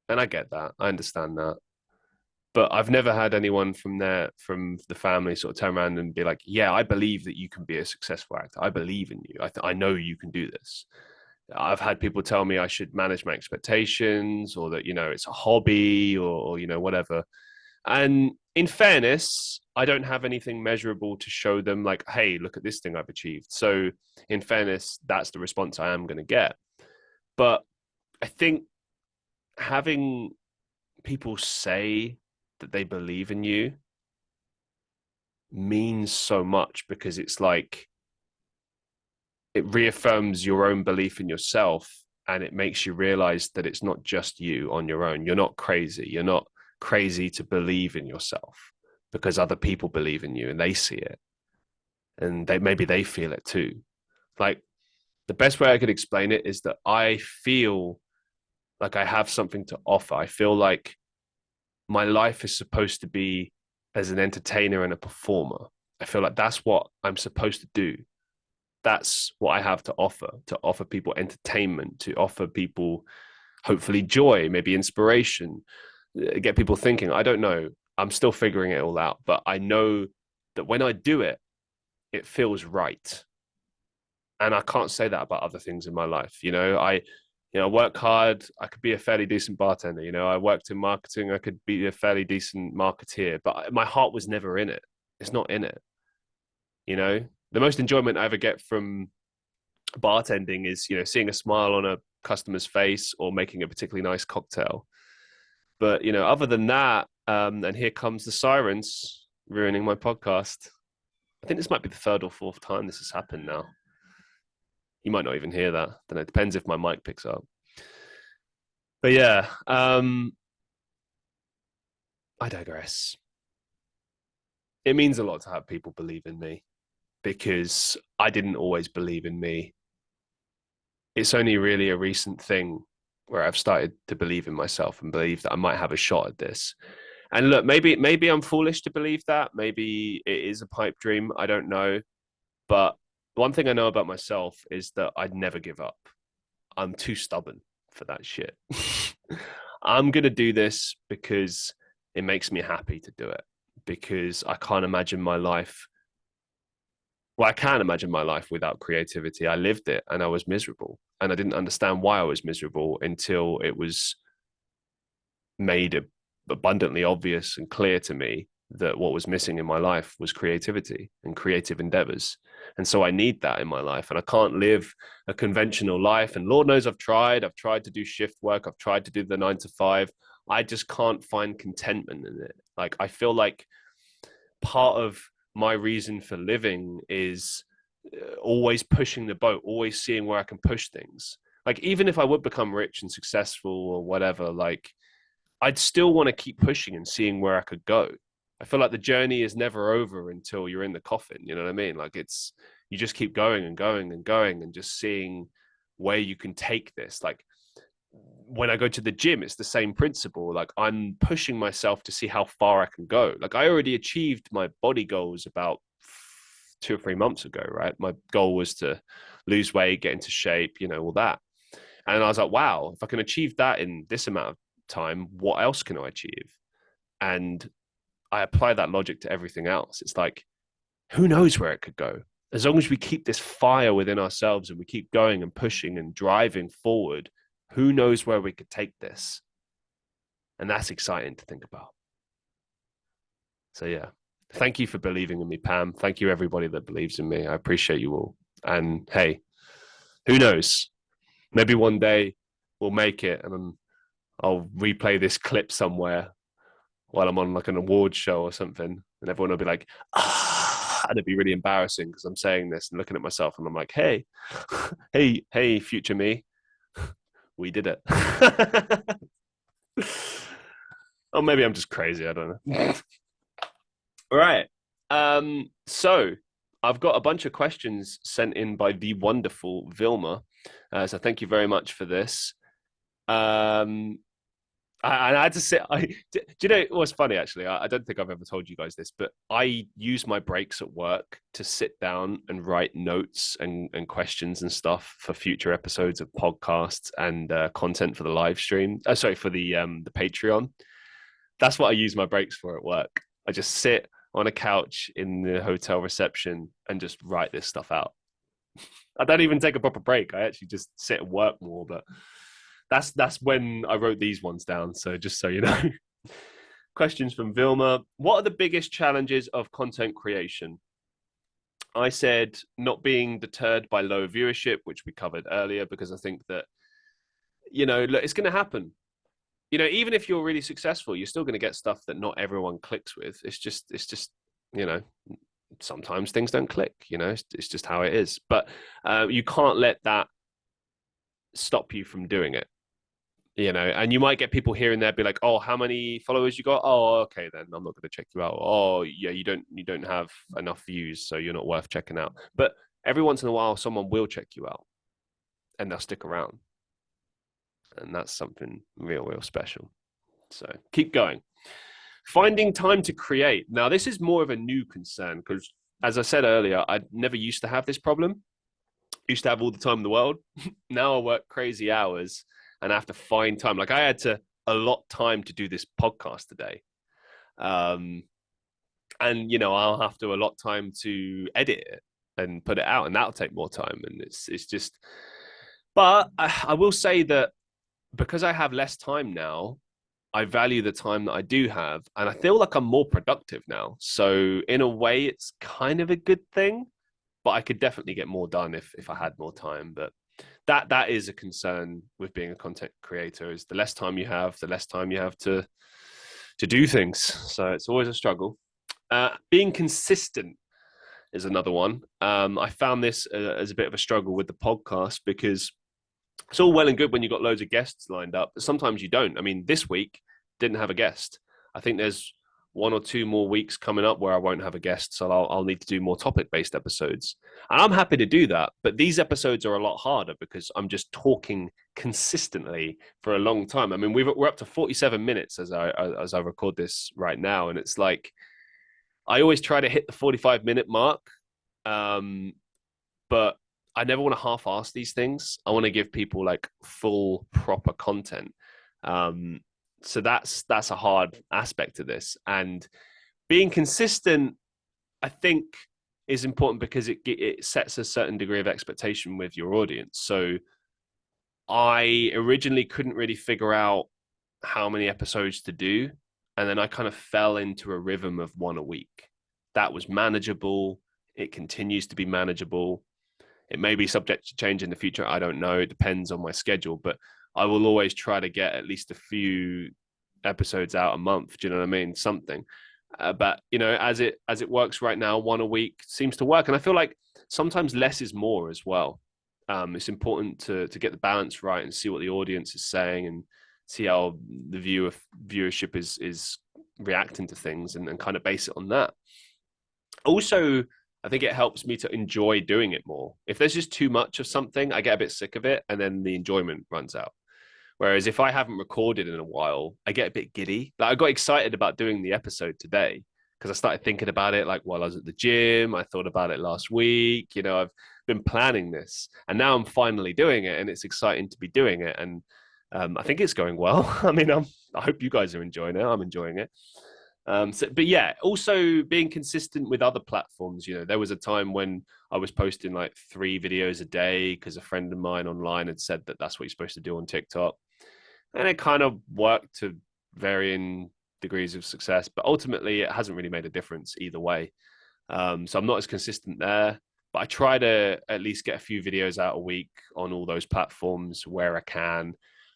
and I get that. I understand that. But I've never had anyone from the family sort of turn around and be like, "Yeah, I believe that you can be a successful actor. I believe in you. I know you can do this." I've had people tell me I should manage my expectations, or that it's a hobby, or whatever. And in fairness, I don't have anything measurable to show them, like, "Hey, look at this thing I've achieved." So, in fairness, that's the response I am going to get. But I think having people say that they believe in you means so much, because it's like it reaffirms your own belief in yourself, and it makes you realize that it's not just you on your own. You're not crazy. You're not crazy to believe in yourself, because other people believe in you and they see it, and maybe they feel it too. Like, the best way I could explain it is that I feel like I have something to offer. I feel like my life is supposed to be as an entertainer and a performer. I feel like that's what I'm supposed to do. That's what I have to offer people entertainment, to offer people hopefully joy, maybe inspiration, get people thinking. I don't know. I'm still figuring it all out, but I know that when I do it, it feels right. And I can't say that about other things in my life. I work hard. I could be a fairly decent bartender. I worked in marketing. I could be a fairly decent marketeer, but my heart was never in it. It's not in it. The most enjoyment I ever get from bartending is, seeing a smile on a customer's face, or making a particularly nice cocktail. But, other than that, and here comes the sirens ruining my podcast. I think this might be the third or fourth time this has happened now. You might not even hear that. Then it depends if my mic picks up. But yeah, I digress. It means a lot to have people believe in me, because I didn't always believe in me. It's only really a recent thing where I've started to believe in myself and believe that I might have a shot at this. And look, maybe I'm foolish to believe that. Maybe it is a pipe dream. I don't know. But one thing I know about myself is that I'd never give up. I'm too stubborn for that shit. I'm going to do this because it makes me happy to do it, because I can't imagine my life. Well, I can imagine my life without creativity. I lived it and I was miserable, and I didn't understand why I was miserable until it was made abundantly obvious and clear to me that what was missing in my life was creativity and creative endeavors. And so I need that in my life, and I can't live a conventional life. And Lord knows I've tried to do shift work. I've tried to do the 9 to 5. I just can't find contentment in it. Like, I feel like part of my reason for living is always pushing the boat, always seeing where I can push things. Like, even if I would become rich and successful or whatever, like, I'd still want to keep pushing and seeing where I could go. I feel like the journey is never over until you're in the coffin. You know what I mean? Like, you just keep going and going and going, and just seeing where you can take this. Like, when I go to the gym, it's the same principle. Like, I'm pushing myself to see how far I can go. Like, I already achieved my body goals about 2 or 3 months ago, right? My goal was to lose weight, get into shape, all that. And I was like, wow, if I can achieve that in this amount of time, what else can I achieve? And I apply that logic to everything else. It's like, who knows where it could go? As long as we keep this fire within ourselves and we keep going and pushing and driving forward, who knows where we could take this? And that's exciting to think about. So, yeah, thank you for believing in me, Pam. Thank you, everybody that believes in me. I appreciate you all. And hey, who knows? Maybe one day we'll make it, and I'll replay this clip somewhere while I'm on like an award show or something, and everyone will be like, and it'd be really embarrassing because I'm saying this and looking at myself, and I'm like, hey, hey, future me, we did it. Or maybe I'm just crazy. I don't know. All right. So I've got a bunch of questions sent in by the wonderful Vilma. So thank you very much for this. Um, I had to sit. Do you know what's funny? Actually, I don't think I've ever told you guys this, but I use my breaks at work to sit down and write notes and questions and stuff for future episodes of podcasts and content for the live stream. Sorry, for the Patreon. That's what I use my breaks for at work. I just sit on a couch in the hotel reception and just write this stuff out. I don't even take a proper break. I actually just sit and work more, but that's when I wrote these ones down. So just so you know. Questions from Vilma. What are the biggest challenges of content creation? I said not being deterred by low viewership, which we covered earlier, because I think that, look, it's going to happen. Even if you're really successful, you're still going to get stuff that not everyone clicks with. It's just, you know, sometimes things don't click, it's just how it is. But you can't let that stop you from doing it. And you might get people here and there be like, oh, how many followers you got? Oh, okay, then I'm not going to check you out. Oh, yeah, you don't have enough views, so you're not worth checking out. But every once in a while, someone will check you out and they'll stick around. And that's something real, real special. So keep going. Finding time to create. Now, this is more of a new concern because, as I said earlier, I never used to have this problem. Used to have all the time in the world. Now I work crazy hours and I have to find time. Like I had to allot time to do this podcast today. And, I'll have to allot time to edit it and put it out, and that'll take more time. And it's just, but I will say that because I have less time now, I value the time that I do have, and I feel like I'm more productive now. So in a way, it's kind of a good thing, but I could definitely get more done if I had more time. But that is a concern with being a content creator: is the less time you have, the less time you have to do things. So it's always a struggle. Being consistent is another one. I found this as a bit of a struggle with the podcast because it's all well and good when you've got loads of guests lined up, but sometimes you don't. I mean, this week didn't have a guest. I think there's 1 or 2 more weeks coming up where I won't have a guest, so I'll need to do more topic-based episodes. And I'm happy to do that, but these episodes are a lot harder because I'm just talking consistently for a long time. I mean, we're up to 47 minutes as I record this right now, and it's like I always try to hit the 45-minute mark, but I never want to half-ass these things. I want to give people like full, proper content. So that's a hard aspect of this. And being consistent, I think, is important because it sets a certain degree of expectation with your audience. So I originally couldn't really figure out how many episodes to do. And then I kind of fell into a rhythm of 1 a week. That was manageable. It continues to be manageable. It may be subject to change in the future. I don't know. It depends on my schedule, but I will always try to get at least a few episodes out a month. Do you know what I mean? Something. But as it works right now, 1 a week seems to work, and I feel like sometimes less is more as well. It's important to get the balance right and see what the audience is saying and see how the viewership is reacting to things and kind of base it on that. Also, I think it helps me to enjoy doing it more. If there's just too much of something, I get a bit sick of it and then the enjoyment runs out. Whereas if I haven't recorded in a while, I get a bit giddy. Like I got excited about doing the episode today because I started thinking about it like while I was at the gym. I thought about it last week. I've been planning this and now I'm finally doing it and it's exciting to be doing it. And I think it's going well. I mean, I hope you guys are enjoying it. I'm enjoying it. But yeah, also being consistent with other platforms. There was a time when I was posting like 3 videos a day because a friend of mine online had said that that's what you're supposed to do on TikTok. And it kind of worked to varying degrees of success, but ultimately it hasn't really made a difference either way. So I'm not as consistent there, but I try to at least get a few videos out a week on all those platforms where I can.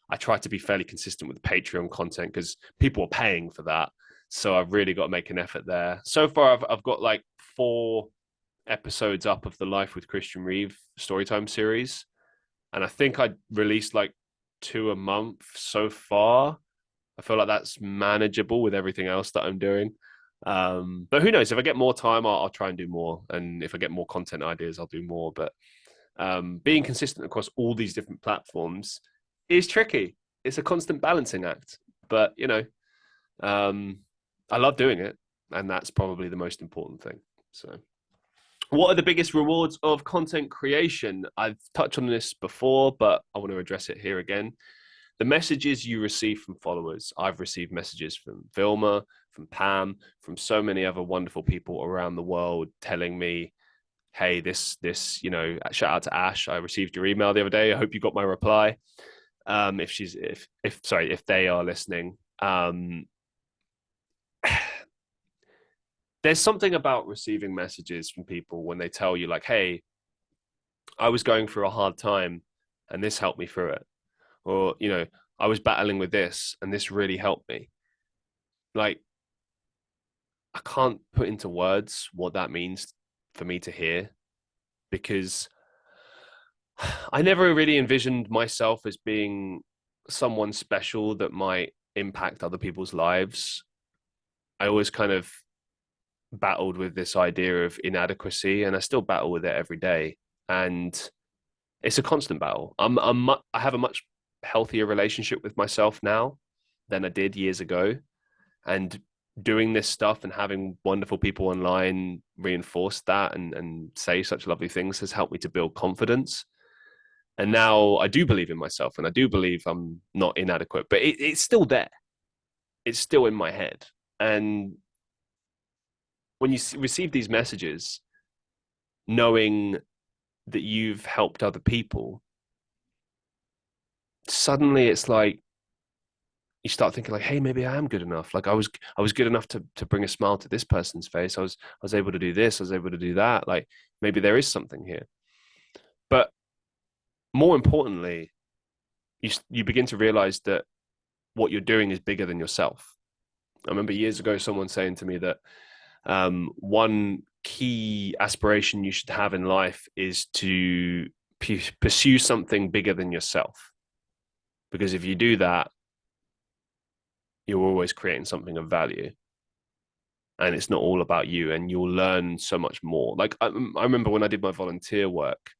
I try to be fairly consistent with the Patreon content because people are paying for that. So I've really got to make an effort there. So far, I've got like 4 episodes up of the Life with Christian Reeve Storytime series. And I think I released like 2 a month so far. I feel like that's manageable with everything else that I'm doing. But who knows? If I get more time, I'll try and do more. And if I get more content ideas, I'll do more. But being consistent across all these different platforms is tricky. It's a constant balancing act. But, um, I love doing it. And that's probably the most important thing. So, what are the biggest rewards of content creation? I've touched on this before, but I want to address it here again. The messages you receive from followers. I've received messages from Vilma, from Pam, from so many other wonderful people around the world telling me, hey, shout out to Ash. I received your email the other day. I hope you got my reply. If they are listening. There's something about receiving messages from people when they tell you, like, hey, I was going through a hard time and this helped me through it. Or, I was battling with this and this really helped me. Like, I can't put into words what that means for me to hear, because I never really envisioned myself as being someone special that might impact other people's lives. I always kind of battled with this idea of inadequacy, and I still battle with it every day. And it's a constant battle. I have a much healthier relationship with myself now than I did years ago. And doing this stuff and having wonderful people online reinforce that and say such lovely things has helped me to build confidence. And now I do believe in myself, and I do believe I'm not inadequate, but it's still there. It's still in my head. And when you receive these messages, knowing that you've helped other people, suddenly it's like you start thinking, like, hey, maybe I am good enough. Like I was good enough to bring a smile to this person's face. I was able to do this. I was able to do that. Like maybe there is something here. But more importantly, you begin to realize that what you're doing is bigger than yourself. I remember years ago someone saying to me that one key aspiration you should have in life is to pursue something bigger than yourself. Because if you do that, you're always creating something of value. And it's not all about you, and you'll learn so much more. Like I remember when I did my volunteer work,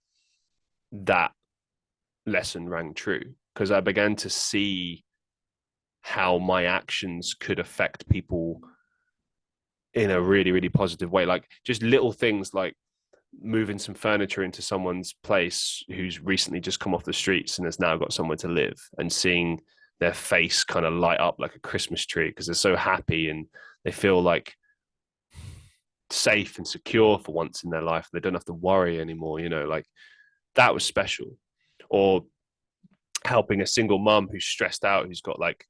that lesson rang true, because I began to see how my actions could affect people in a really, really positive way. Like just little things like moving some furniture into someone's place who's recently just come off the streets and has now got somewhere to live, and seeing their face kind of light up like a Christmas tree because they're so happy and they feel like safe and secure for once in their life. They don't have to worry anymore, like that was special. Or helping a single mum who's stressed out, who's got like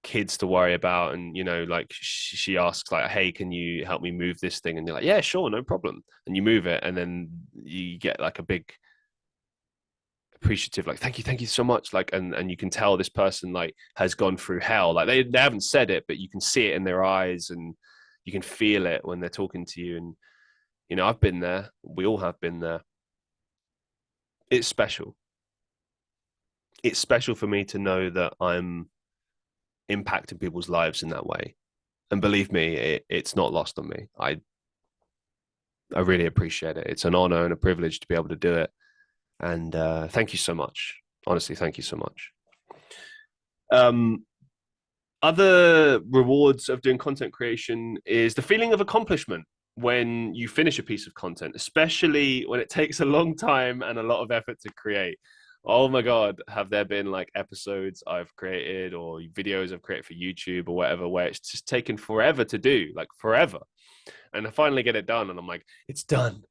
kids to worry about, and like she asks like, hey, can you help me move this thing? And you're like, yeah, sure, no problem. And you move it, and then you get like a big appreciative, like, thank you so much, like, and you can tell this person like has gone through hell. Like they haven't said it, but you can see it in their eyes, and you can feel it when they're talking to you. And I've been there, we all have been there. It's special. It's special for me to know that I'm impacting people's lives in that way. And believe me, it's not lost on me. I really appreciate it. It's an honor and a privilege to be able to do it. And thank you so much. Honestly, thank you so much. Other rewards of doing content creation is the feeling of accomplishment when you finish a piece of content, especially when it takes a long time and a lot of effort to create. Oh my God, have there been like episodes I've created or videos I've created for YouTube or whatever, where it's just taken forever to do, like forever. And I finally get it done and I'm like, it's done.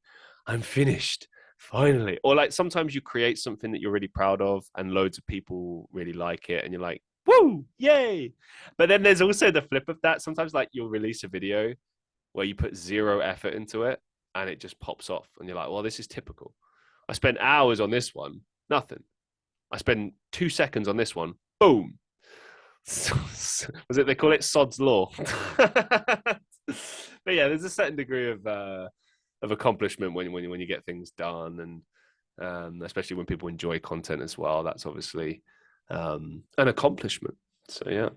I'm finished. Finally. Or like sometimes you create something that you're really proud of and loads of people really like it and you're like, woo, yay. But then there's also the flip of that. Sometimes like you'll release a video where you put zero effort into it and it just pops off and you're like, well, this is typical. I spent hours on this one, nothing. I spent 2 seconds on this one, boom. Was it, they call it Sod's Law? But yeah, there's a certain degree of accomplishment when you get things done, and especially when people enjoy content as well. That's obviously an accomplishment. So yeah.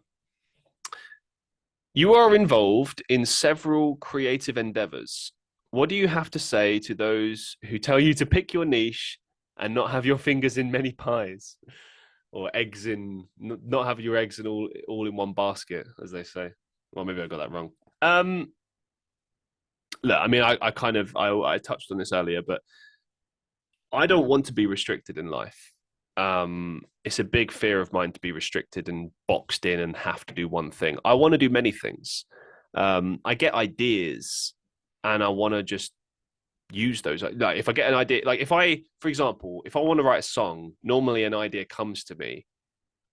You are involved in several creative endeavors. What do you have to say to those who tell you to pick your niche and not have your fingers in many pies, or eggs in not have your eggs in all in one basket, as they say? Well, maybe I got that wrong. Um, Look, I mean, I kind of I touched on this earlier, but I don't want to be restricted in life. It's a big fear of mine to be restricted and boxed in and have to do one thing. I want to do many things. I get ideas, and I want to just use those. Like if I get an idea, like if I, for example, if I want to write a song, normally an idea comes to me,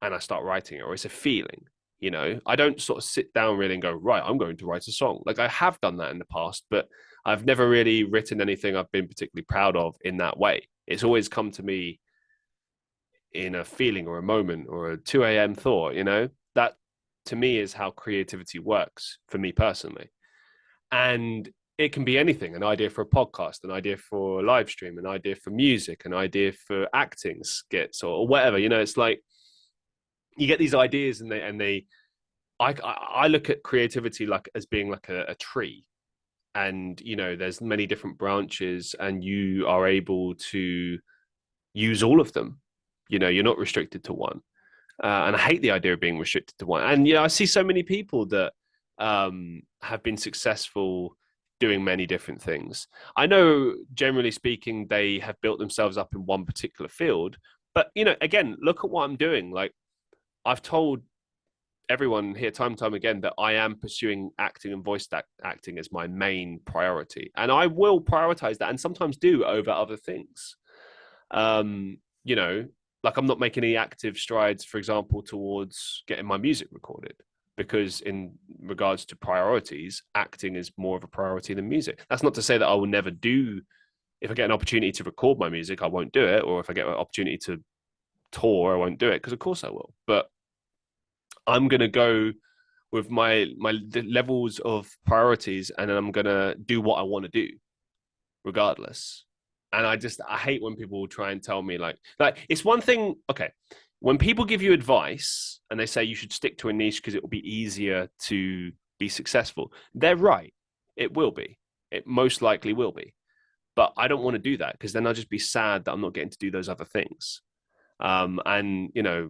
and I start writing it, or it's a feeling. I don't sort of sit down really and go, right, I'm going to write a song. Like I have done that in the past, but I've never really written anything I've been particularly proud of in that way. It's always come to me in a feeling or a moment or a 2 a.m. thought, that to me is how creativity works for me personally. And it can be anything: an idea for a podcast, an idea for a live stream, an idea for music, an idea for acting skits or whatever. It's like you get these ideas and I look at creativity like as being like a tree, and there's many different branches and you are able to use all of them. You're not restricted to one. And I hate the idea of being restricted to one. And I see so many people that have been successful doing many different things. I know, generally speaking, they have built themselves up in one particular field. But again, look at what I'm doing. Like I've told everyone here time and time again that I am pursuing acting and voice acting as my main priority, and I will prioritize that, and sometimes do over other things. Um, you know, like I'm not making any active strides, for example, towards getting my music recorded, because in regards to priorities, acting is more of a priority than music. That's not to say that I will never do. If I get an opportunity to record my music, I won't do it, or if I get an opportunity to tour, I won't do it, because of course I will. But I'm gonna go with my levels of priorities, and then I'm gonna do what I want to do regardless. And I hate when people try and tell me like it's one thing. Okay, when people give you advice and they say you should stick to a niche because it will be easier to be successful, they're right. It will be. It most likely will be. But I don't want to do that, because then I'll just be sad that I'm not getting to do those other things. And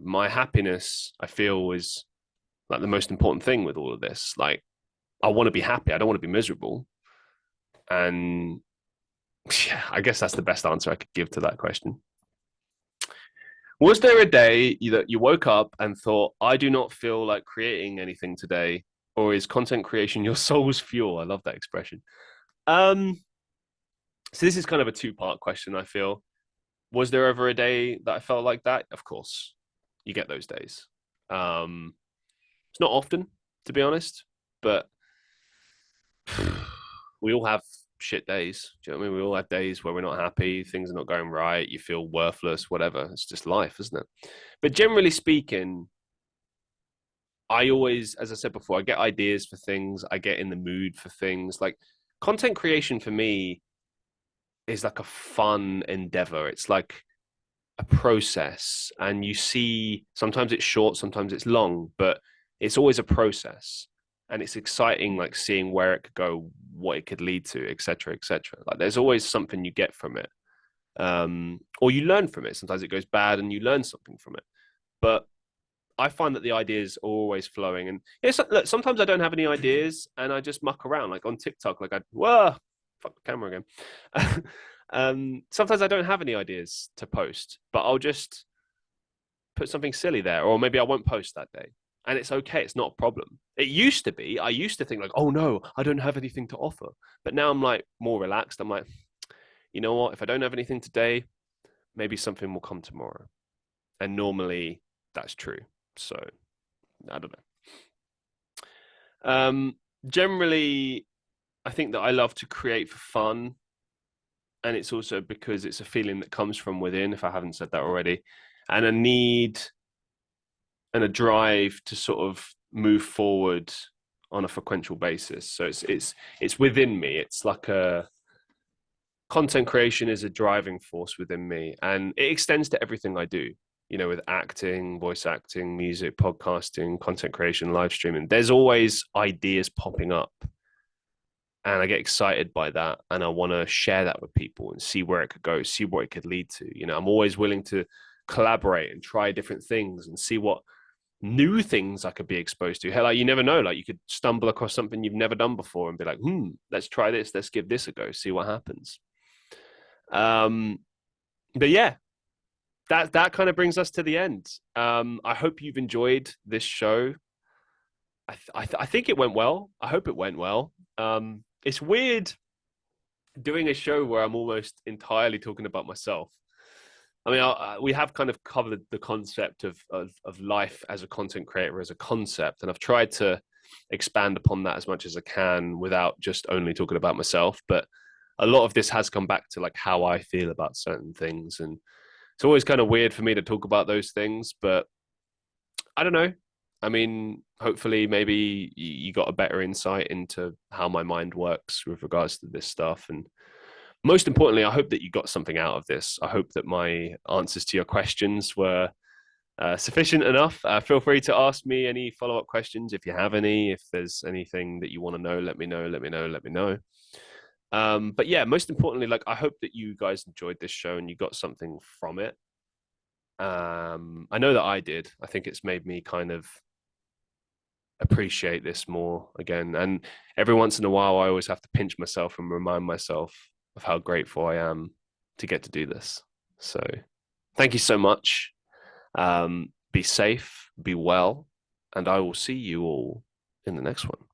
my happiness, I feel, is like the most important thing with all of this. Like I want to be happy. I don't want to be miserable. And yeah, I guess that's the best answer I could give to that question. Was there a day that you woke up and thought, I do not feel like creating anything today? Or is content creation your soul's fuel? I love that expression. Um, so this is kind of a two-part question, I feel. Was there ever a day that I felt like that? Of course. You get those days. Um, it's not often, to be honest, but we all have shit days. Do you know what I mean? We all have days where we're not happy, things are not going right, you feel worthless, whatever. It's just life, isn't it? But generally speaking, I always, as I said before, I get ideas for things, I get in the mood for things. Like content creation for me is like a fun endeavor. It's like a process, and you see sometimes it's short, sometimes it's long, but it's always a process, and it's exciting, like seeing where it could go, what it could lead to, etc., etc. Like there's always something you get from it, or you learn from it. Sometimes it goes bad and you learn something from it, but I find that the ideas are always flowing. And look, sometimes I don't have any ideas and I just muck around, like on TikTok. Like whoa, fuck the camera again. Sometimes I don't have any ideas to post, but I'll just put something silly there, or maybe I won't post that day. And it's okay. It's not a problem. It used to be. I used to think like, oh no, I don't have anything to offer. But now I'm like more relaxed. I'm like, you know what? If I don't have anything today, maybe something will come tomorrow. And normally that's true. So I don't know. Generally, I think that I love to create for fun. And it's also because it's a feeling that comes from within, if I haven't said that already, and a need and a drive to sort of move forward on a frequential basis. So it's within me. It's like a content creation is a driving force within me, and it extends to everything I do. with acting, voice acting, music, podcasting, content creation, live streaming, there's always ideas popping up. And I get excited by that. And I want to share that with people and see where it could go, see what it could lead to. I'm always willing to collaborate and try different things and see what new things I could be exposed to. Hell, like you never know. Like you could stumble across something you've never done before and be like, let's try this. Let's give this a go, see what happens. But yeah, that kind of brings us to the end. I hope you've enjoyed this show. I think it went well. I hope it went well. It's weird doing a show where I'm almost entirely talking about myself. I mean, we have kind of covered the concept of life as a content creator as a concept, and I've tried to expand upon that as much as I can without just only talking about myself. But a lot of this has come back to like how I feel about certain things, and it's always kind of weird for me to talk about those things. But I don't know. I mean, hopefully, maybe you got a better insight into how my mind works with regards to this stuff. And most importantly, I hope that you got something out of this. I hope that my answers to your questions were sufficient enough. Feel free to ask me any follow-up questions if you have any. If there's anything that you want to know, let me know, let me know, let me know. But yeah, most importantly, like I hope that you guys enjoyed this show and you got something from it. I know that I did. I think it's made me kind of appreciate this more again. And every once in a while, I always have to pinch myself and remind myself of how grateful I am to get to do this. So thank you so much. Be safe, be well, and I will see you all in the next one.